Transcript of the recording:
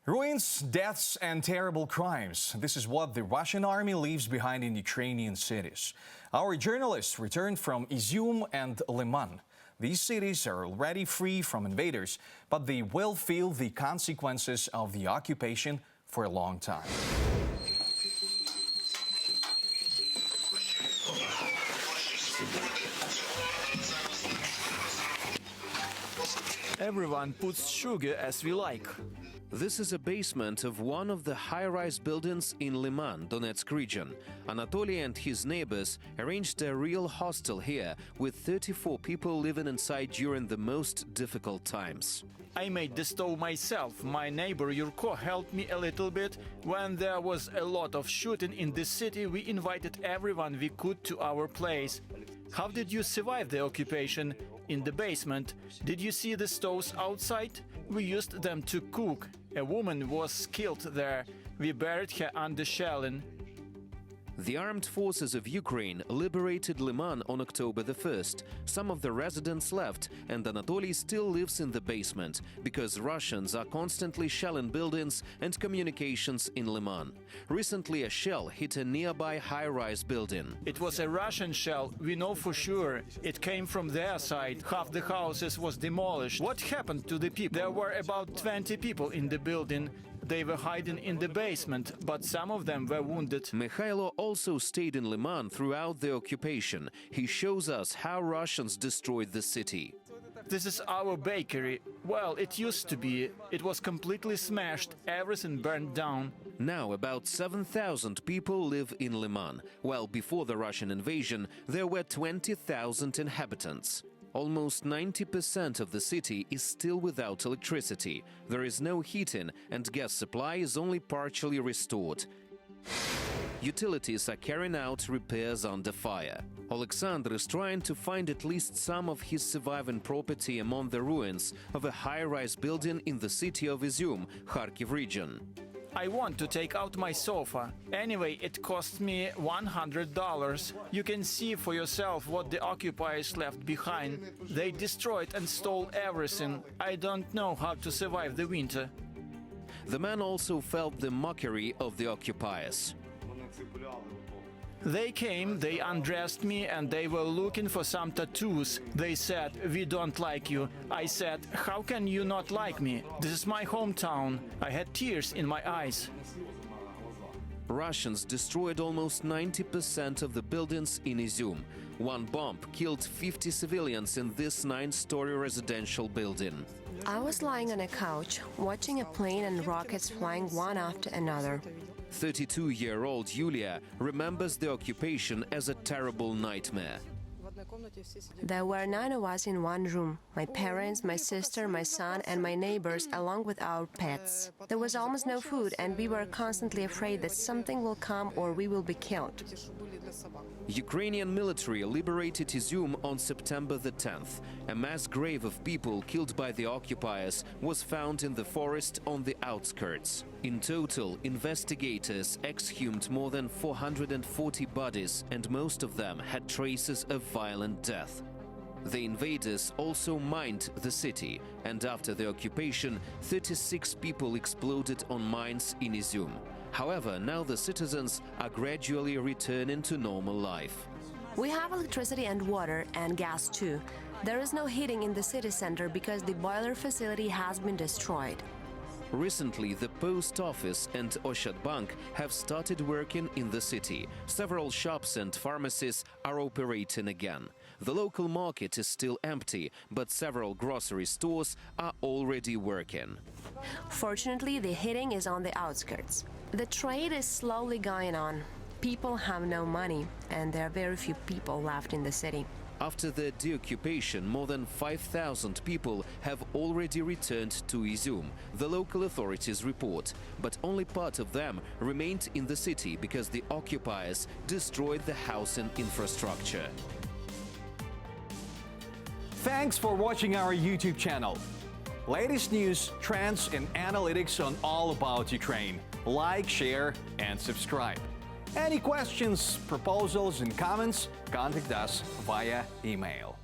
Ruins, deaths, and terrible crimes. This is what the Russian army leaves behind in Ukrainian cities. Our journalists returned from Izium and Lyman. These cities are already free from invaders, but they will feel the consequences of the occupation for a long time. Everyone puts sugar as we like. This is a basement of one of the high-rise buildings in Lyman, Donetsk region. Anatoly and his neighbors arranged a real hostel here, with 34 people living inside during the most difficult times. I made the stove myself. My neighbor Yurko helped me a little bit. When there was a lot of shooting in the city, we invited everyone we could to our place. How did you survive the occupation? In the basement. Did you see the stoves outside? We used them to cook. A woman was killed there. We buried her under shelling. The armed forces of Ukraine liberated Lyman on October the 1st. Some of the residents left, and Anatoly still lives in the basement, because Russians are constantly shelling buildings and communications in Lyman. Recently, a shell hit a nearby high-rise building. It was a Russian shell, we know for sure. It came from their side. Half the houses was demolished. What happened to the people? There were about 20 people in the building. They were hiding in the basement, but some of them were wounded. Mikhailo also stayed in Lyman throughout the occupation. He shows us how Russians destroyed the city. This is our bakery. Well, it used to be. It was completely smashed, everything burned down. Now about 7,000 people live in Lyman, while before the Russian invasion there were 20,000 inhabitants. Almost 90% of the city is still without electricity. There is no heating, and gas supply is only partially restored. Utilities are carrying out repairs under fire. Alexander is trying to find at least some of his surviving property among the ruins of a high-rise building in the city of Izium, Kharkiv region. I want to take out my sofa. Anyway, it cost me $100. You can see for yourself what the occupiers left behind. They destroyed and stole everything. I don't know how to survive the winter. The man also felt the mockery of the occupiers. They came, they undressed me, and they were looking for some tattoos. They said, "We don't like you." I said, "How can you not like me? This is my hometown." I had tears in my eyes. Russians destroyed almost 90% of the buildings in Izium. One bomb killed 50 civilians in this 9-story residential building. I was lying on a couch, watching a plane and rockets flying one after another. 32-year-old Yulia remembers the occupation as a terrible nightmare. There were 9 of us in one room: my parents, my sister, my son, and my neighbors, along with our pets. There was almost no food, and we were constantly afraid that something will come or we will be killed. Ukrainian military liberated Izium on September the 10th. A mass grave of people killed by the occupiers was found in the forest on the outskirts. In total, investigators exhumed more than 440 bodies, and most of them had traces of violent death. The invaders also mined the city, and after the occupation, 36 people exploded on mines in Izium. However, now the citizens are gradually returning to normal life. We have electricity and water and gas too. There is no heating in the city center because the boiler facility has been destroyed. Recently, the post office and Oshad Bank have started working in the city. Several shops and pharmacies are operating again. The local market is still empty, but several grocery stores are already working. Fortunately, the heating is on the outskirts. The trade is slowly going on. People have no money, and there are very few people left in the city. After the deoccupation, more than 5,000 people have already returned to Izium, the local authorities report. But only part of them remained in the city because the occupiers destroyed the housing infrastructure. Thanks for watching our YouTube channel. Latest news, trends, and analytics on all about Ukraine. Like, share, and subscribe. Any questions, proposals, and comments, contact us via email.